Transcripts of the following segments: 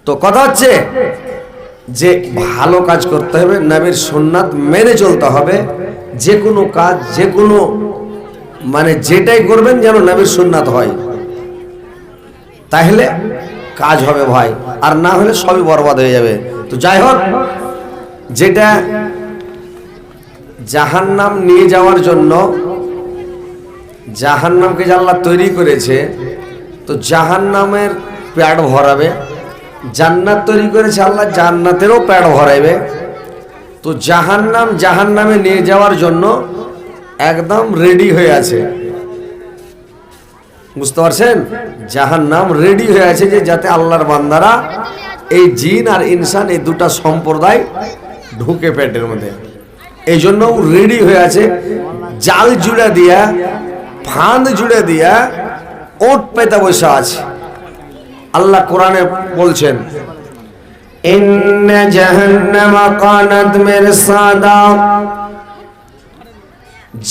তো কথা হচ্ছে যে ভালো কাজ করতে হবে, নবীর সুন্নাত মেনে চলতে হবে। যে কোনো কাজ, যে কোনো মানে যেটাই করবেন যেন নবীর সুন্নাত হয়, তাহলে কাজ হবে ভাই, আর না হলে সবই বরবাদ হয়ে যাবে। তো যাই হোক, যেটা জাহান্নাম নিয়ে যাওয়ার জন্য, জাহান্নামকে যে আল্লাহ তৈরি করেছে, তো জাহান্নামের পেট ভরাবে। জান্নাত তৈরি করেছে আল্লাহ, জান্নাতেরও পেট ভরাইবে। তো জাহান্নাম জাহান্নামে নিয়ে যাওয়ার জন্য একদম রেডি হয়ে আছে, বুঝতে পারছেন? জাহান্নাম রেডি হয়ে আছে যে যাতে আল্লাহর বান্দারা, এই জিন আর ইনসান, এই দুটা সম্প্রদায় ঢুকে পেটের মধ্যে, এই জন্য রেডি হয়ে আছে। জাল জুড়ে দিয়া, ফাঁদ জুড়ে দিয়া ওট পেতে বসে আছে। আল্লাহ কোরআনে বলছেন, ইন্না জাহান্নামা কানাত মিরসাদা,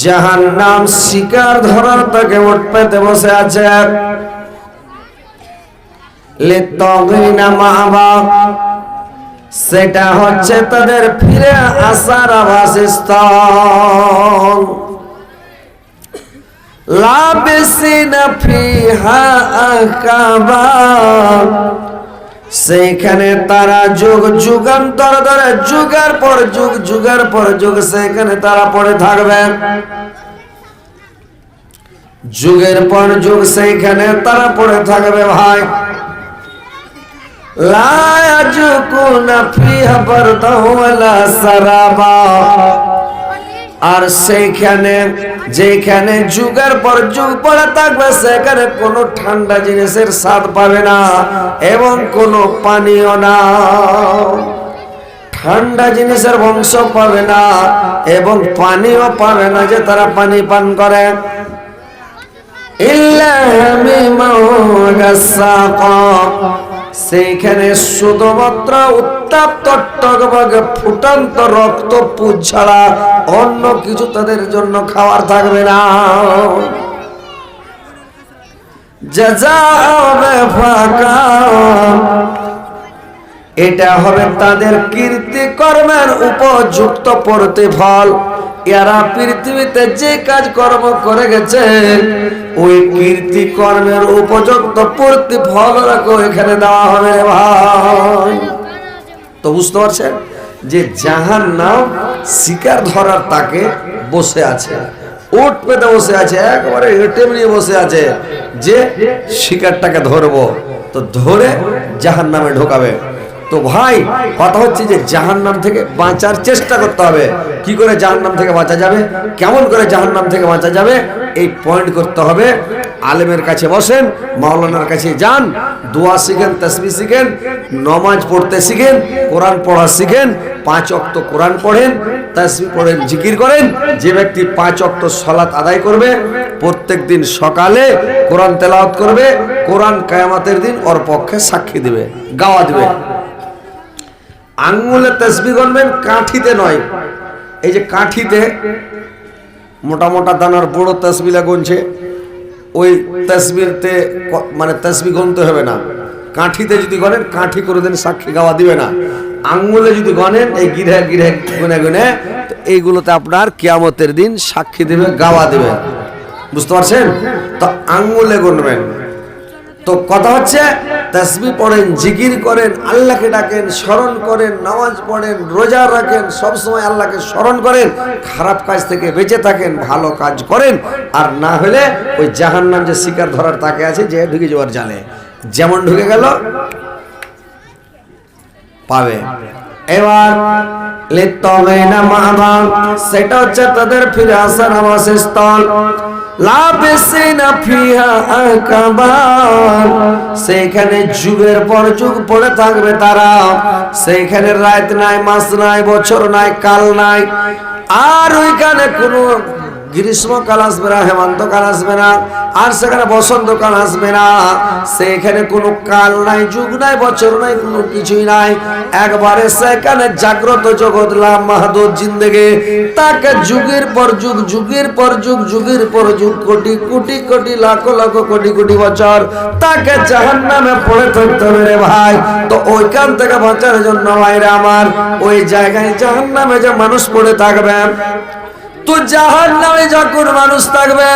জাহান্নাম শিকার ধরার তাকে ওট পেতে বসে আছে। লিতাগিনা মাআবা, সেটা হচ্ছে তাদের ফিরে আসার আবাসস্থল। লাবিসিনা ফিহা আহকাবা, সেখানে তারা যুগ যুগান্তর ধরে, যুগের পর যুগ, যুগের পর যুগ সেখানে তারা পড়ে থাকবে। যুগের পর যুগ সেইখানে তারা পড়ে থাকবে ভাই। লা ইয়াজুকুনা ফিহা বারদাও ওয়ালা সারাবা, আর সেইখানে যেখানে যুগের পর যুগ পড়ে থাকবে সেখানে কোনো ঠান্ডা জিনিসের স্বাদ পাবে না এবং কোনো পানীয় না, ঠান্ডা জিনিসের বংশ পাবে না এবং পানিও পাবে না যে তারা পানি পান করে। ইল্লা হামিমা ওয়া গাসসাকা, সেইখানে শুধুমাত্র উত্তপ্ত টকবগে ফুটন্ত রক্ত পুজ ছাড়া অন্য কিছু তাদের জন্য খাওয়ার থাকবে না। জাযাউ বিফাকা, এটা হবে তাদের কীর্তি কর্মের উপযুক্ত প্রতিফল। এরা পৃথিবীতে যে কাজ কর্ম করে গেছে ওই কীর্তি কর্মের উপযুক্ত প্রতিফল এখানে দেওয়া হবে ভাই। তো বুঝতে পারছেন যে জাহান্নাম শিকার ধরার তাকে বসে আছে, ওট পেতে বসে আছে, একেবারে হেঁটে নিয়ে বসে আছে যে শিকারটাকে ধরবো, তো ধরে জাহান্নামে ঢোকাবে। তো ভাই কথা হচ্ছে যে জাহান্নাম থেকে বাঁচার চেষ্টা করতে হবে। কি করে জাহান্নাম থেকে বাঁচা যাবে, কেমন করে জাহান্নাম থেকে বাঁচা যাবে, এই পয়েন্ট করতে হবে। আলেমের কাছে বসেন, মাওলানার কাছে যান, দোয়া শিখেন, তাসবিহ শিখেন, নামাজ পড়তে শিখেন, কোরআন পড়া শিখেন, 5 ওয়াক্ত কোরআন পড়েন, তাসবিহ পড়েন, জিকির করেন। যে ব্যক্তি 5 ওয়াক্ত সালাত আদায় করবে, প্রত্যেক দিন সকালে কোরআন তেলাওয়াত করবে, কোরআন কিয়ামতের দিন ওর পক্ষে সাক্ষী দিবে, গাওয়া দিবে। আঙ্গুলে তাসবিহ গণবেন, কাঠিতে নয়। এই যে কাঠিতে মোটা মোটা দানার বড় তাসবিহ গুনছে, ওই তাসবিহতে মানে তাসবিহ গুনতে হবে না। কাঠিতে যদি গণেন, কাঠি কোনোদিন সাক্ষী গাওয়া দিবে না। আঙ্গুলে যদি গণেন, এই গিরে গিরে গুনে গুনে, এইগুলোতে আপনার কিয়ামতের দিন সাক্ষী দেবে, গাওয়া দেবে। বুঝতে পারছেন? তো আঙ্গুলে গুনবেন। তো কথা হচ্ছে তাসবিহ পড়েন, জিকির করেন, আল্লাহকে ডাকেন, স্মরণ করেন, নামাজ পড়েন, রোজা রাখেন, সব সময় আল্লাহকে স্মরণ করেন, খারাপ কাজ থেকে বেঁচে থাকেন, ভালো কাজ করেন। আর না হলে ওই জাহান্নাম যে শিকার ধরার তাকে আছে, যে ঢুকে যাওয়ার জালে, যেমন ঢুকে গেল পাবে। এবার লিতাগিনা মাআবা, সেটা হচ্ছে তাদের ফিরে আসার আবাসস্থল। লাবিসিনা ফিহা আহকাবা, সেইখানে যুগের পর যুগ পড়ে থাকবে তারা। সেইখানে রাত নাই, মাস নাই, বছর নাই, কাল নাই, আর ওইখানে কোনো গ্রীষ্মকাল আসবে না, হেমন্তকাল আসবে না, আর সেখানে বসন্তকাল আসবে না। সেখানে কোনো কাল নাই, যুগ নাই, বছর নাই, কোনো কিছুই নাই। একবারে সেখানে জাগ্রত জগৎ লাম মাহাদুর জিন্দেগি। তাকে যুগের পর যুগ, যুগের পর যুগ, যুগের পর যুগ, কোটি কোটি কোটি, লাখ লাখ কোটি কোটি বছর তাকে জাহান্নামে পড়ে থাকতে হবে রে ভাই। তো ওইখান থেকে বাঁচার জন্য ভাইরা আমার, ওই জায়গায় জাহান্নামে যে মানুষ পড়ে থাকবে, তো জাহান্নামে যখন মানুষ থাকবে,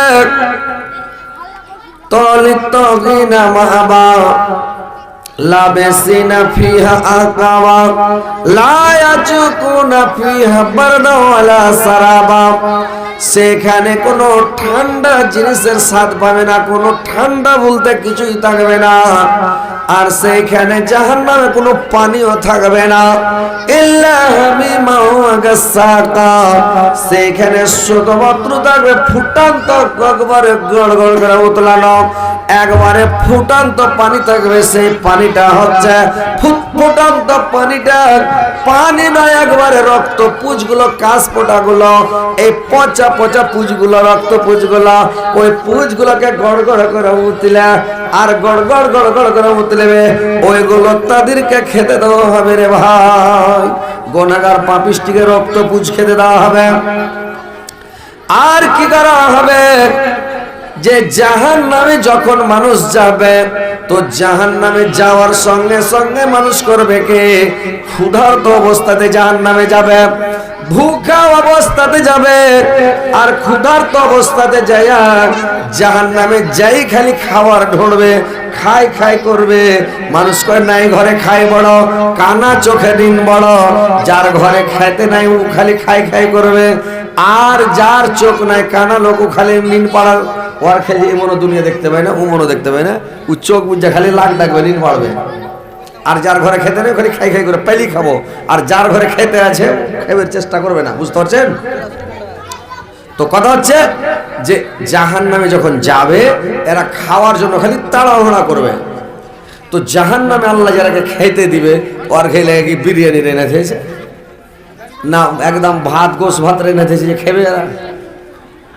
তলিতগিনা মাহাবা লাবেসিনা ফিহা আকাবা লা ইয়াজুকুনা ফিহা বারদা ওয়ালা সারাবা। সেখানে কোনো ঠান্ডা জিনিসের স্বাদ পাবে না, কোনো ঠান্ডা বলতে কিছুই থাকবে না। আর সেখানে জাহান্নামে কোনো পানিও থাকবে না, ইল্লা হামিমা ওয়া গাসসাকা। সেখানে শুধুমাত্র থাকবে ফুটান্ত, একবারে গড়গড় করে উতলানো, একবারে ফুটান্ত পানি থাকবে। সেই পানিটা হচ্ছে ফুটফুটান্ত পানিটা, পানি নয়, একবারে রক্ত পুঁজগুলো, কাশ পোটাগুলো, এই পচা পচা পুঁজগুলো, রক্ত পুঁজগুলো, ওই পুঁজগুলোকে গড়গড় করে উতলে, আর গড়গড় গড়গড় করে উতলেবে, ওইগুলো তাদেরকে খেতে দেওয়া হবে রে ভাই। গুনাহগার পাপিষ্টিকে রক্ত পুঁজ খেতে দেওয়া হবে। আর কি করা হবে, যে জাহান্নামে যখন মানুষ যাবে, তো জাহান্নামে যাওয়ার সঙ্গে সঙ্গে মানুষ করবে কে? ক্ষুধার্ত অবস্থাতে জাহান্নামে যাবে, ভুখা অবস্থাতে যাবে। আর ক্ষুধার্ত অবস্থাতে যাইয়া জাহান্নামে যাই খালি খাওয়ার ঢোড়বে, খাই খাই করবে। মানুষ কয় নাই ঘরে খাই বড়, কানা চোখে দিন বড়। যার ঘরে খাইতে নাই ও খালি খাই খাই করবে, আর যার চোখ নাই কানা লোক খালি নিন পাড়ার ওর খেয়ে এমনও দুনিয়া দেখতে পায় না, ওমনও দেখতে পায় না, ও চোখ বুঝা খালি লাখ ডাকবে, নিন পাড়বে। আর যার ঘরে খেতে নেই খালি খাই খাই করে পেলি খাবো, আর যার ঘরে খেতে আছে খাইবার চেষ্টা করবে না। বুঝতে পারছেন? তো কথা হচ্ছে যে জাহান্নামে যখন যাবে, এরা খাওয়ার জন্য খালি তাড়াহুড়া করবে। তো জাহান্নামে আল্লাহ যারাকে খেতে দিবে, ওর খেলে কি বিরিয়ানি রেনে থেয়েছে না, একদম ভাত গোস ভাত রেনে থেয়েছে যে খেবে এরা।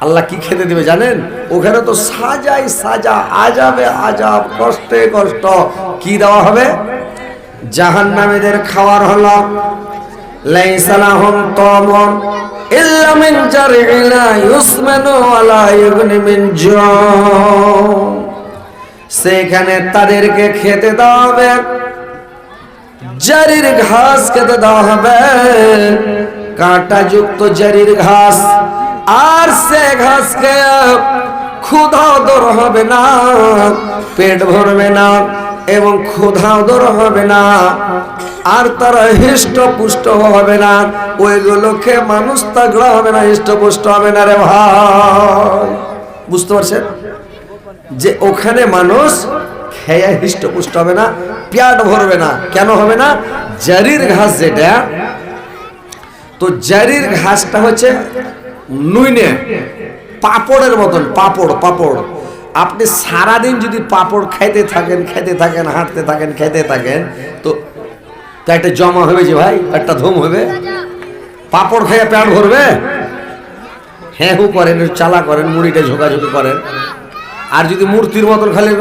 আল্লাহ কি খেতে দিবে জানেন? ওখানে তো সাজাই সাজা, আজাবে আজাব, কষ্টে কষ্ট। কি দেওয়া হবে? জাহান্নামীদের খাওয়ার হলো লাইসা লাহুম তামুন ইল্লা মিন জারইন লা ইউসমানু ওয়া লা ইউগনি মিন জু। সেখানে তাদেরকে খেতে দেওয়া হবে জারির ঘাস, খেতে দেওয়া হবে কাঁটাযুক্ত জারির ঘাস। আর সে ঘাস খেয়ে ক্ষুধাও দূর হবে না, পেট ভরবে না, এবং ক্ষুধাও দূর হবে না, আর তারা হৃষ্টপুষ্ট হবে না। ওইগুলোকে মানুষ তাগড়া হবে না, হৃষ্টপুষ্ট হবে না রে ভাই। বুঝতে পারছেন যে ওখানে মানুষ খেয়ে হৃষ্টপুষ্ট হবে না, পেট ভরবে না। কেন হবে না? জারির ঘাস যেটা, তো জারির ঘাসটা হচ্ছে নুইনে পাপড়ের মতন, পাপড় পাপড়। আপনি সারাদিন যদি পাপড় খাইতে থাকেন, খেতে থাকেন, হাঁটতে থাকেন, খেতে থাকেন, তো একটা জমা হবে যে ভাই, একটা ধুম হবে। পাপড় খেয়ে পেট ভরবে? হ্যাঁ হু করেন, চালা করেন, মুড়িটা ঝোঁকাঝুঁকি করেন। আর যদি মূর্তির মতন খালি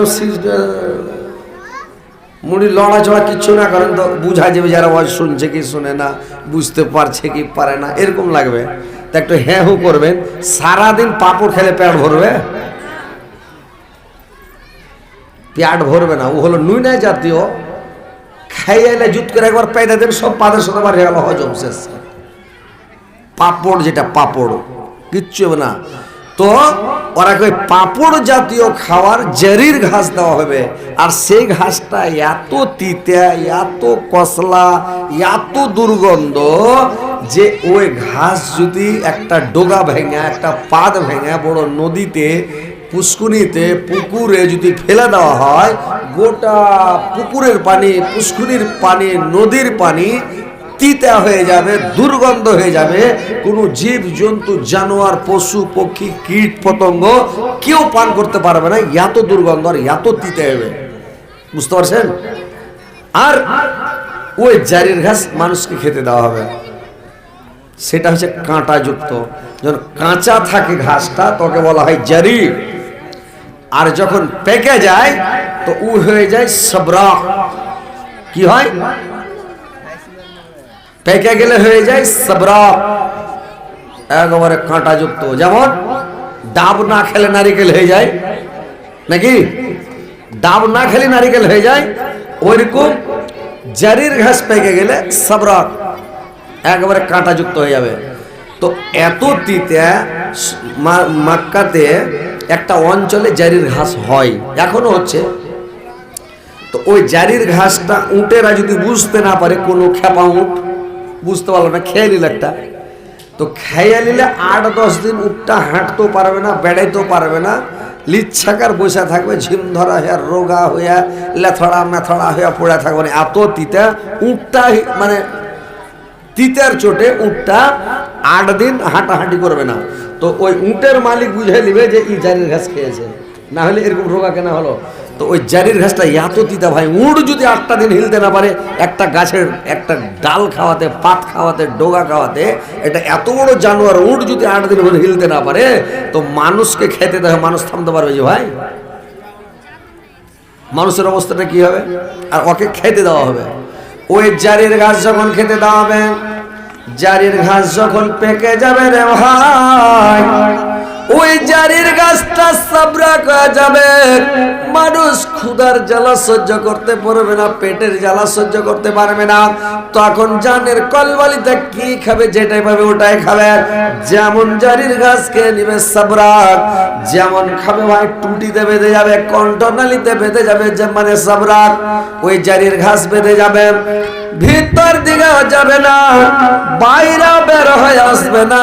মুড়ি লড়াচড়া কিচ্ছু না করেন, তো বুঝা যাবে যারা ওয়াজ শুনছে কি শুনে না, বুঝতে পারছে কি পারে না, এরকম লাগবে। তা একটু হ্যাঁ হু করবেন। সারাদিন পাপড় খেলে পেট ভরবে? পেট ভরবে না। ও হলো নুইনা জাতীয়, খাইলে জুত করে একবার পেয়ে দেন, সব পাদের সাথে বাড়ি গেল, হজম শেষ। পাপড় যেটা, পাপড় কিচ্ছু হবে না। তো ওরা কই পাপড় জাতীয় খাওয়ার জারির ঘাস দেওয়া হবে। আর সেই ঘাসটা এত তিতা, এত কসলা, এত দুর্গন্ধ যে ওই ঘাস যদি একটা ডোগা ভেঙে, একটা পাদ ভেঙে বড় নদীতে, পুষ্কুনিতে, পুকুরে যদি ফেলে দেওয়া হয়, গোটা পুকুরের পানি, পুষ্কুনির পানি, নদীর পানি তিতা হয়ে যাবে, দুর্গন্ধ হয়ে যাবে। কোনো জীব জন্তু, জানোয়ার, পশু পক্ষী, কীট পতঙ্গ কেউ পান করতে পারবে না, এত দুর্গন্ধ আর এত তিতা হবে। বুঝতে পারছেন? আর ওই জারির ঘাস মানুষকে খেতে দেওয়া হবে। সেটা হচ্ছে কাঁটাযুক্ত। যখন কাঁচা থাকে ঘাসটা তোকে বলা হয় জারি, আর যখন পেকে যায় তো উ হয়ে যায় সবরা। কি হয়? পেকে গেলে হয়ে যায় সবরা, একেবারে কাঁটাযুক্ত। যেমন ডাব না খেলে নারিকেল হয়ে যায় নাকি? ডাব না খেলে নারিকেল হয়ে যায়, ওইরকম জারির ঘাস পেকে গেলে সবরা একেবারে কাঁটাযুক্ত হয়ে যাবে। তো এত তিতা মক্কাতে একটা অঞ্চলে জারির ঘাস হয়, এখনো হচ্ছে। তো ওই জারির ঘাসটা উটেরা যদি বুঝতে না পারে, কোনো খেপা উট বুঝতে পারলো না, খেয়ে নিল একটা, তো খেয়ে নিলে 8-10 দিন উটটা হাঁটতেও পারবে না, বেড়াইতেও পারবে না, লিচ্ছাকার বসে থাকবে, ঝিম ধরা হয়ে রোগা হইয়া লেথড়া মেথড়া হইয়া পড়ে থাকবে। না এত তিতা উটটা, মানে তিতার চোটে উটটা 8 দিন হাঁটাহাঁটি করবে না। তো ওই উটের মালিক বুঝে নিবে যে এই জারির ঘাস খেয়েছে, না হলে এরকম রোগা কেনা হলো। তো ওই জারির ঘাসটা এত তিতা ভাই, উট যদি 8টা দিন হিলতে না পারে, একটা গাছের একটা ডাল খাওয়াতে, পাত খাওয়াতে, ডোগা খাওয়াতে, এটা এত বড় জানোয়ার উট যদি 8 দিন হিলতে না পারে, তো মানুষকে খেতে দেয়, মানুষ থামতে পারবে যে ভাই? মানুষের অবস্থাটা কি হবে? আর ওকে খেতে দেওয়া হবে। ওই জারির ঘাস যখন খেতে দেওয়া হবে, জারির ঘাস যখন পেকে যাবে রে ভাই, ওই জারির গাছটা সাবরা করা যাবে। মানুষ ক্ষুধার জ্বালা সহ্য করতে পারবে না, পেটের জ্বালা সহ্য করতে পারবে না, তখন জানের কলবালিতে কি খাবে, যেটাই পাবে ওটাই খাবে। যেমন জারির ঘাস খেয়ে নিবে সাবরা, যেমন খাবে ভাই টুটিতে বেঁধে যাবে, কণ্ঠনালীতে বেঁধে যাবে, যে মানে সাবরা। ওই জারির ঘাস বেঁধে যাবে, ভিতর দিকে যাবে না, বাইরে বের হয়ে আসবে না।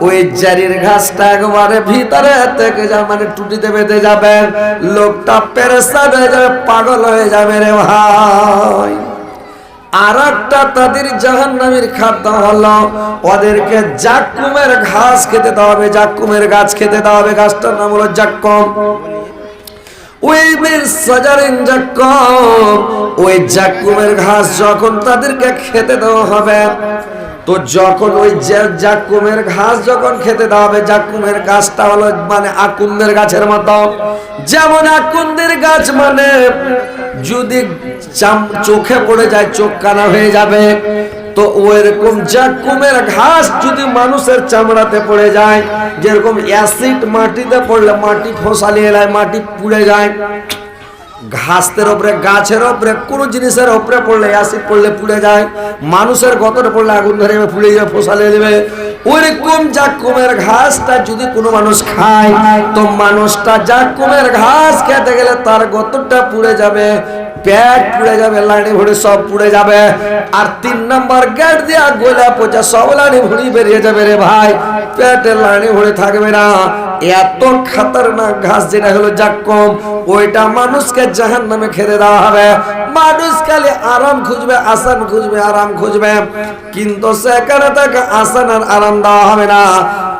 ওই জারির ঘাসটা একবারে ভিতরে থেকে যাবে, মানে টুটিতে বেঁধে যাবে, লোকটা পেরেশান হয়ে যাবে, পাগল হয়ে যাবে রে ভাই। আর একটা তাদের জাহান্নামীর খাদ্য হলো, ওদেরকে জাক্কুমের ঘাস খেতে দেওয়া হবে, জাক্কুমের গাছ খেতে দেওয়া হবে। গাছটার নাম হলো জাক্কুম। ওই জাক্কুমের ঘাস যখন তাদেরকে খেতে দেওয়া হবে, তো যখন ওই জাক্কুমের ঘাস যখন খেতে দেওয়া হবে, জাক্কুমের গাছটা হলো মানে আকুন্দের গাছের মতো। যেমন আকুন্দের গাছ মানে যদি চোখে পড়ে যায় চোখ কানা হয়ে যাবে, তো ওইরকম জাক্কুমের ঘাস যদি মানুষের চামড়াতে পড়ে যায়, যেরকম অ্যাসিড মাটিতে পড়লে মাটি খোসালিয়ে যায়, মাটি পুড়ে যায়, ঘাসের উপরে, গাছের উপরে, কোন জিনিসের উপরে পড়লে, অ্যাসিড পড়লে পুড়ে যায়, মানুষের গতরে পড়লে আগুন ধরে পুড়ে যাবে, ফোসালিয়ে দেবে। ওইরকম জাক্কুমের ঘাসটা যদি কোনো মানুষ খায়, তো মানুষটা জাক্কুমের ঘাস খেতে গেলে তার গতরটা পুড়ে যাবে, পেট পুড়ে যাবে, লাড়ি ভুড়ি সব পুড়ে যাবে। আর 3 নম্বর গেট দিয়া গোলা পচা সব লাড়ি ভুড়ি বেরিয়ে যাবে রে ভাই, পেটে লাড়ি ভুড়ি থাকবে না। এত খতরনাক ঘাস যেটা হলো জাক্কুম, ওইটা মানুষকে জাহান্নামে খেতে দেওয়া হবে। মানুষ খালি আরাম খুঁজবে, আসান খুঁজবে, আরাম খুঁজবে, কিন্তু সেখানে তাকে আসান আর আরাম দেওয়া হবে না,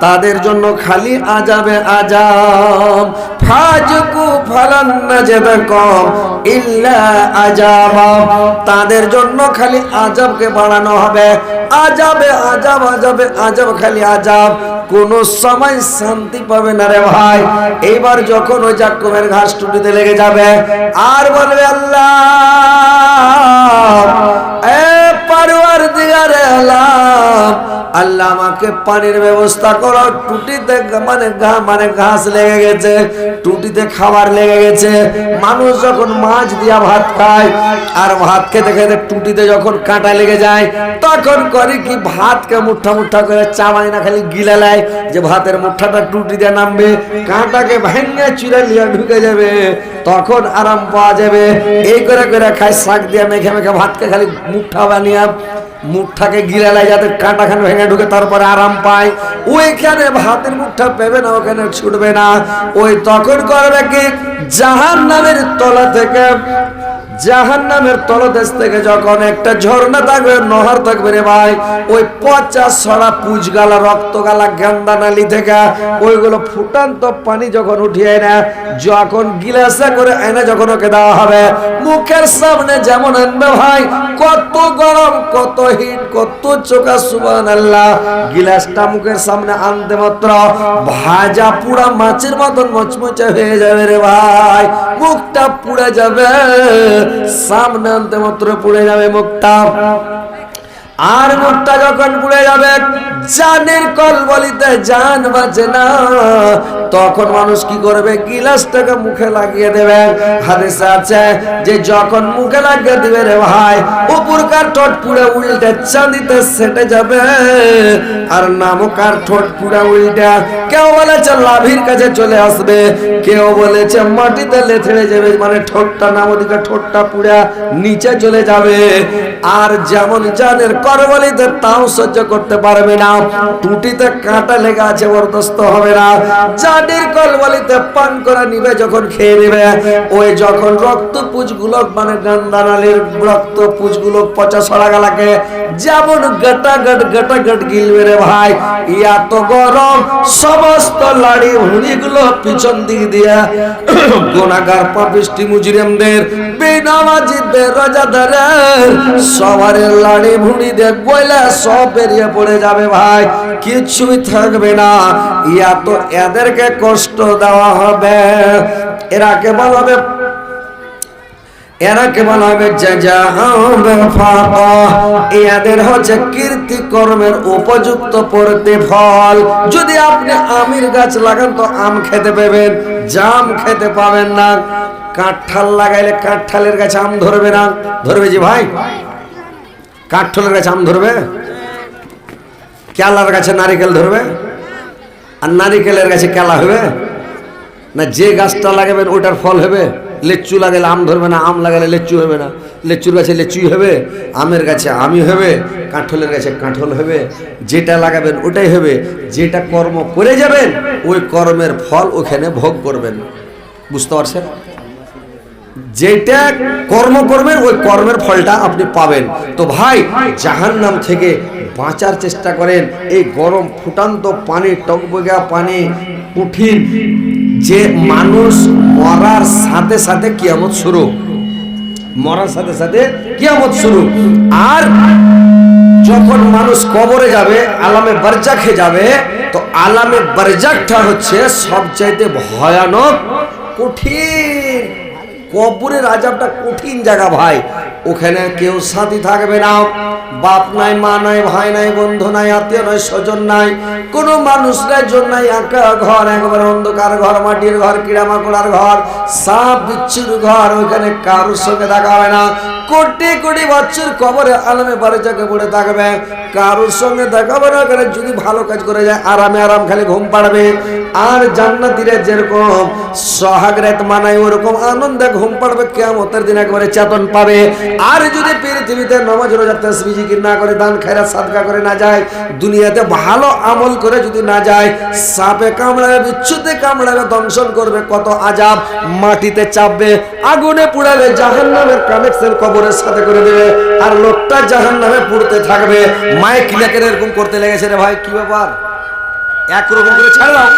তাদের জন্য খালি আযাবে আযাব। ফাজকু ফালান নাজদাকুম ইল্লা আযাবা, তাদের জন্য খালি আযাবকে বাড়ানো হবে, আযাবে আযাব, আযাবে আযাব, খালি আযাব, কোন সময় শান্তি পাবে না রে ভাই। এইবার যখন ওই জাক্কুমের ঘাস টুটিতে লেগে যাবে, আর বলবে আল্লাহ, এ পরওয়ারদিগার আলম, আল্লাহ আমাকে পানির ব্যবস্থা করো, টুটিতে মানে ঘাস লেগে গেছে, টুটিতে খাবার লেগে গেছে। মানুষ যখন মাছ দিয়া ভাত খায়, আর ভাত খেতে খেতে টুটিতে যখন কাঁটা লেগে যায়, তখন করে কি, ভাতকে মুঠা মুঠা করে চাবায় না, খালি গিলা লাই, যে ভাতের মুঠাটা টুটিতে নামবে, কাঁটাকে ভেঙে চিড়ে লিয়া ঢুকে যাবে, তখন আরাম পাওয়া যাবে। এই করে করে খায়, শাক দিয়া মেখে মেখে ভাতকে খালি মুঠা বানিয়ে মুঠাকে গিলালে যাতে কাঁটা খান ভেঙে ঢুকে, তারপরে আরাম পায়। ওইখানে ভাতের মুঠা পেবে না, ওখানে ছুটবে না। ওই তখন করবে কি, জাহান্নামের তলা থেকে জাহান্নামের তলদেশ থেকে যখন একটা ঝর্ণা থাকবে, নহর থাকবে রে ভাই, ওই পচা সরা পুজগালা রক্তগালা গান্দা নালি থেকে ওইগুলো ফুটান্ত পানি যখন উঠিয়ে না, যখন গিলাসে করে এনে যখন ওকে দেওয়া হবে, মুখের সামনে যেমন আনবে ভাই, কত গরম, কত হিট, কত চোখা, সুবহানাল্লাহ। গিলাসটা মুখের সামনে আনতে মাত্র ভাজা পুরা মাছের মতন মচমচে হয়ে যাবে রে ভাই, মুখটা পুড়ে যাবে, সামনে আনতে মাত্র পুড়ে যাবে মুখটা। আর মুখটা যখন পুড়ে যাবে, জানের কলবলিতে জান বাঁচে না, তখন মানুষ কি করবে? গিলাসটাকে মুখে লাগিয়ে দেবে। হাদিসে আছে যে যখন মুখে লাগিয়ে দিবে রে ভাই, উপরকার ঠোঁট পুড়ে উল্টে চাঁদিতে সেটে যাবে, আর নামকার ঠোঁট পুড়ে উল্টে কেউ বলেছে লাভির কাছে চলে আসবে, কেউ বলেছে মাটিতে লেথড়ে যাবে, মানে ঠোঁটটা নামদিকে ঠোঁটটা পুড়ে নিচে চলে যাবে। আর যেমন জানের করবলিতে তাও সহ্য করতে পারবে না, টুটিতে কাঁটা লেগে আছে, বরদাস্ত হবে না। জানের করবলিতে পান করে নিবে, যখন খেয়ে নেবে, ওই যখন রক্ত পুঁজগুলো, মানে গান্দানালির রক্ত পুঁজগুলো পচা সরা গালাকে যেমন গটা গিলবে রে ভাই, এত গরম, সমস্ত লাড়ি ভুঁড়িগুলো পিছন দিক দিয়ে গুনাহগার পাপিষ্টি মুজরিমদের, বেনামাজিদের, রোজাদারের সবার লাড়ি ভুঁড়ি দিয়ে গয়লা সব বেরিয়ে পড়ে যাবে ভাই, কিছুই থাকবে না। এত এদেরকে কষ্ট দেওয়া হবে, এরাকে বলা হবে, এরাকে বলা হবে এদের হচ্ছে কীর্তি কর্মের উপযুক্ত প্রতিফল। যদি আপনি আমের গাছ লাগান তো আম খেতে পাবেন, জাম খেতে পাবেন না। কাঁঠাল লাগাইলে কাঁঠালের গাছে আম ধরবে না, ধরবে জি ভাই? কাঁঠালের গাছে আম ধরবে? কেলার গাছে নারিকেল ধরবে? আর নারিকেলের গাছে কেলা হবে না? যে গাছটা লাগাবেন ওটার ফল হবে। লেচু লাগালে আম ধরবে না, আম লাগালে লেচু হবে না, লেচুর গাছে লেচুই হবে, আমের গাছে আমই হবে, কাঁঠালের গাছে কাঁঠাল হবে। যেটা লাগাবেন ওটাই হবে, যেটা কর্ম করে যাবেন ওই কর্মের ফল ওখানে ভোগ করবেন। বুঝতে পারছেন? যেটা কর্ম করবেন ওই কর্মের ফলটা আপনি পাবেন। তো ভাই, জাহান্নাম থেকে বাঁচার চেষ্টা করেন। এই গরম ফুটান্ত পানি, টকবগা পানি, কঠিন, যে মানুষ মরার সাথে সাথে কিয়ামত শুরু, মরার সাথে সাথে কিয়ামত শুরু। আর যখন মানুষ কবরে যাবে, আলামে বারজাখে যাবে, তো আলামে বারজাখটা হচ্ছে সবচাইতে ভয়ানক, কঠিন। কবরের আযাবটা কঠিন জায়গা ভাই। ওখানে কেউ সাথী থাকবে না, বাপ নাই, মা নাই, ভাই নাই, বন্ধু নাই, আত্মীয় নাই, স্বজন নাই, কোনো মানুষ নাই, জন নাই, একা ঘর, একবার অন্ধকার ঘর, মাটির ঘর, কিড়ামাকড়ার ঘর, সাপ বিচ্ছুর ঘর। ওইখানে কারোর সঙ্গে দেখা হবে না। কোটি কোটি বছর কবরে আলামে বারজাখে পড়ে থাকবে, কারোর সঙ্গে দেখা হবে না। ওখানে যদি ভালো কাজ করে যায় আরামে আরাম খালি ঘুম পাড়বে। আর জান্নাতীরা যেরকম সোহাগ রাত মানায় ওরকম আনন্দে ঘুম পাড়বে, কিয়ামতের দিন একবারে চেতন পাবে। আর যদি পৃথিবীতে নামাজ রোজা তাসবিহ জিকির না করে, দান খায়রাত সাদকা করে না যায়, দুনিয়াতে ভালো আমল করে যদি না যায়, সাপে কামড়াবে, বিচ্ছুতে কামড়াবে, দংশন করবে, কত আযাব, মাটিতে চাপবে, আগুনে পুড়াবে, জাহান্নামের কানেকশন কবরের সাথে করে দেবে, আর লোকটা জাহান্নামে পুড়তে থাকবে। মাইক লেকে এরকম করতে লেগেছে রে ভাই, কি ব্যাপার? একরকম করে ছাড় দাও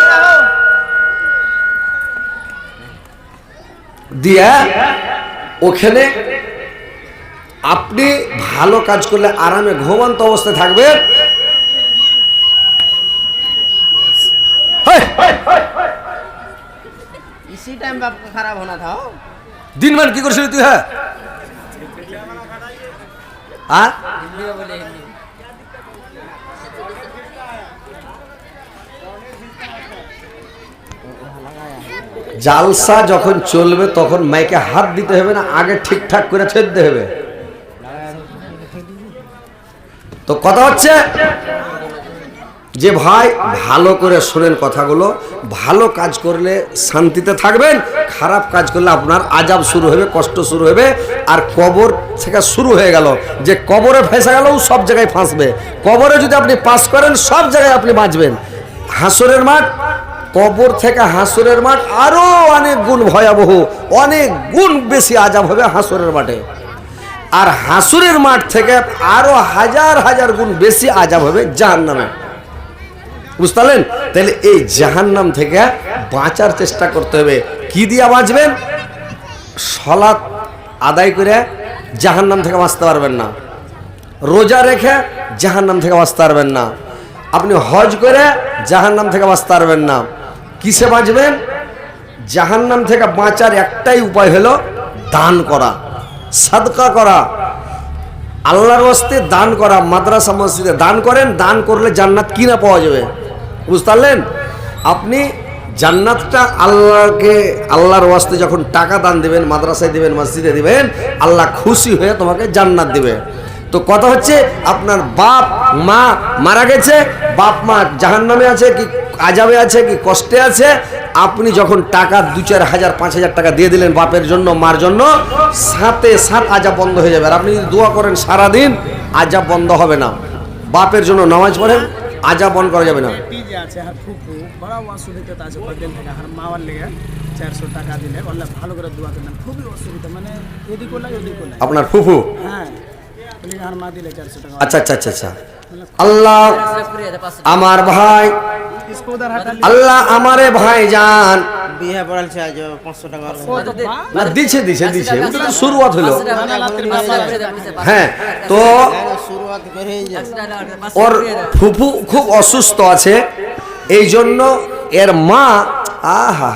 দিয়া। ওখানে আপনি ভালো কাজ করলে আরামে ঘুমন্ত অবস্থায় থাকবে। इसी टाइम पे आपका खराब होना था। दिन भर की करছিলি তুই? হ্যাঁ আর हिंदी में बोले, हिंदी। জালসা যখন চলবে তখন মাইকে হাত দিতে হবে না, আগে ঠিকঠাক করে ছেড়ে হবে। তো কথা হচ্ছে যে ভাই ভালো করে শোনেন কথাগুলো। ভালো কাজ করলে শান্তিতে থাকবেন, খারাপ কাজ করলে আপনার আযাব শুরু হবে, কষ্ট শুরু হবে। আর কবর থেকে শুরু হয়ে গেল, যে কবরে ফেঁসে গেল সব জায়গায় ফাঁসবে। কবরে যদি আপনি পাস করেন সব জায়গায় আপনি বাঁচবেন। হাসরের মাঠ কবর থেকে হাসরের মাঠ আরো অনেক গুণ ভয়াবহ, অনেক গুণ বেশি আযাব হবে হাসরের মাঠে। আর হাসরের মাঠ থেকে আরো হাজার হাজার গুণ বেশি আযাব হবে জাহান্নামে। বুঝতে পারলেন? তাহলে এই জাহান্নাম থেকে বাঁচার চেষ্টা করতে হবে। কি দিয়ে বাঁচবেন? সালাত আদায় করে জাহান্নাম থেকে বাঁচতে পারবেন না, রোজা রেখে জাহান্নাম থেকে বাঁচতে পারবেন না, আপনি হজ করে জাহান্নাম থেকে বাঁচতে পারবেন না। কিসে বাঁচবেন? জাহান্নাম থেকে বাঁচার একটাই উপায় হলো দান করা, সাদকা করা, আল্লাহর ওয়াস্তে দান করা। মাদ্রাসা মসজিদে দান করেন, দান করলে জান্নাত কিনা পাওয়া যাবে। বুঝতে পারলেন? আপনি জান্নাতটা আল্লাহর ওয়াস্তে যখন টাকা দান দিবেন, মাদ্রাসায় দিবেন, মসজিদে দিবেন, আল্লাহ খুশি হয়ে তোমাকে জান্নাত দিবে। তো কথা হচ্ছে, আপনার বাপ মা মারা গেছে, বাপ মা জাহান্নামে আছে কি আযাবে আছে কি কষ্টে আছে, আপনি যখন টাকা 2-4 হাজার 5 হাজার টাকা দিয়ে দিলেন বাপের জন্য মার জন্য, সাথে সাথ আযাব বন্ধ হয়ে যাবে। আর আপনি যদি দোয়া করেন সারাদিন, আযাব বন্ধ হবে না। বাপের জন্য নামাজ পড়েন, আযাব বন্ধ করা যাবে না। যে আছে আর ফুফু বড় অসুবিধা আছে কয়েকদিন থেকে, আর মাওয়ার লেগে 400 টাকা দিলে বললে ভালো করে দোয়া করেন। খুবই অসুবিধা, মানে এদিক করলে ওদিক করলে। আপনার ফুফু? হ্যাঁ, আর মা দিলে 400 টাকা। আচ্ছা আচ্ছা আচ্ছা আচ্ছা। আল্লাহ আমার ভাই, আল্লাহ আমারে ভাই জান বিয়ে পড়ালছে আজ 500 টাকা না দিছে দিছে দিছে, ওটা তো শুরুয়াত হলো। হ্যাঁ, তো শুরুয়াত করে ওর ফুফু খুব অসুস্থ আছে, এই জন্য এর মা আহা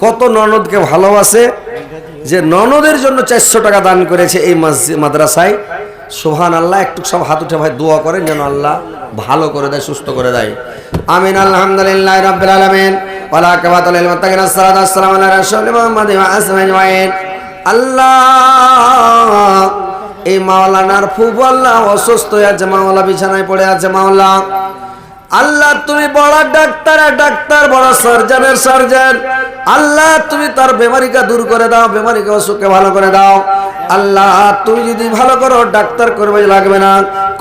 কত ননদকে ভালোবাসে যে ননদের জন্য 400 টাকা দান করেছে এই মাদ্রাসায়। সুবহানাল্লাহ। একটু সব হাত উঠে ভাই দোয়া করেন যেন আল্লাহ ভালো করে দেয়, সুস্থ করে দেয়। আমিন। আলহামদুলিল্লাহ রাব্বিল আলামিন ওয়ালা আকিবাতুল লিল মুত্তাকিন। আসসালাতু ওয়াসসালামু আলা রাসূলি মুহাম্মাদ ওয়া আসমাইন। আল্লাহ, এই মাওলানার ফুফু আল্লাহ অসুস্থ হয়ে আছে, মাওলা বিছানায় পড়ে আছে। মাওলা আল্লাহ, তুমি বড় ডাক্তার, বড় সার্জনের সার্জন। আল্লাহ, তুমি তার বেমারিকে দূর করে দাও, বেমারিকে অসুখকে ভালো করে দাও। আল্লাহ, তুমি যদি ভালো করো, ডাক্তার করবে লাগবে না,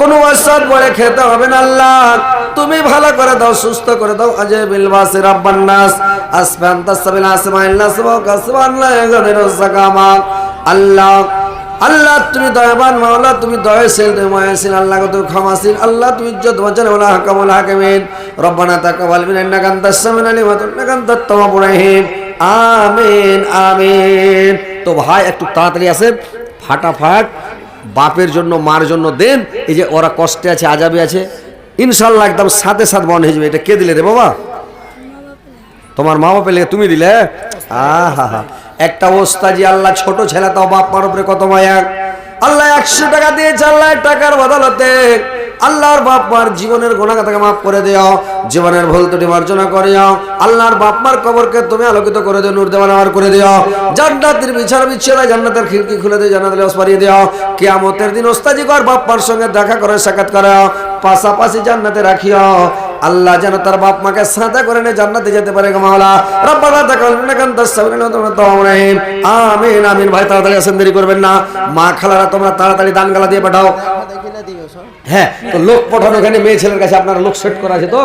কোনো ওষুধ বলে খেতে হবে না। আল্লাহ, তুমি ভালো করে দাও, সুস্থ করে দাও। আজাবিল বাসি রাব্বান নাস আসবান তাসবিল আসমাইল্লাহ সুবহানাল্লাহ ইয়াগদিরুস সাকামা। আল্লাহ আল্লাহ, তুমি দয়াবান মাওলা, তুমি দয়াশীল, তুমি মায়াশীল। আল্লাহ, তুমি ক্ষমাশীল। আল্লাহ, তুমি ইজ্জত বাঁচান ওয়ালা হাকামুল হাকিমিন। রব্বানা তাকাব্বাল মিন্না ইন্নাকা আনতাস সামিউল আলিম ওয়া ইন্নাকা আনতাত তাওয়াবুর রহিম। আমিন আমিন। তো ভাই একটু তাড়াতাড়ি আসেন, ফাটাফাট বাপের জন্য মার জন্য দেন। এই যে ওরা কষ্টে আছে, আযাবে আছে, ইনশাআল্লাহ একদম সাথে সাথ বন্ধ হয়ে যাবে। এটা কে দিলে রে বাবা? তোমার মা বাপের লেগে তুমি দিলে? আহা হা, একটা ওস্তাজি আল্লাহ, ছোট ছেলে তাও বাপ মার উপরে কত মায়া। আল্লাহ 100 টাকা দিয়েছে, আল্লাহ টাকার বদলতে আল্লাহর বাপ মার জীবনের গুনাহকে মাফ করে দিও, জীবনের ভুল ত্রুটি মার্জনা করিও। আল্লাহর বাপ মার কবরকে তুমি আলোকিত করে দিও, নূর দেওয়ানার করে দিও। জান্নাতের বিছানা বিছিয়ে জান্নাতের খিড়কি খুলে দিও, জান্নাতের বাস বাড়িয়ে দিও। কিয়ামতের দিন ওস্তাজি কর বাপ মার সঙ্গে দেখা করে সাক্ষাৎ করো, পাশাপাশি জান্নাতে রাখিও। আল্লাহ যেন তার বাপ মাকে সাদা করে নিয়ে জান্নাতে যেতে পারে গো মাওলা। রব্বানা তাকাব্বাল মিন্না ইন্নাকা আনতাস সামিউল আলিম ওয়া তাওয়াবুর রহিম। আমিন আমিন। ভাই তাড়াতাড়ি আসেন, দেরি করবেন না। মা খালারা তোমরা তাড়াতাড়ি দান গালা দিয়ে পাঠাও। হ্যাঁ, তো লোক পাঠানো, এখানে মেয়ে ছেলের কাছে আপনারা লোক সেট করা আছে তো?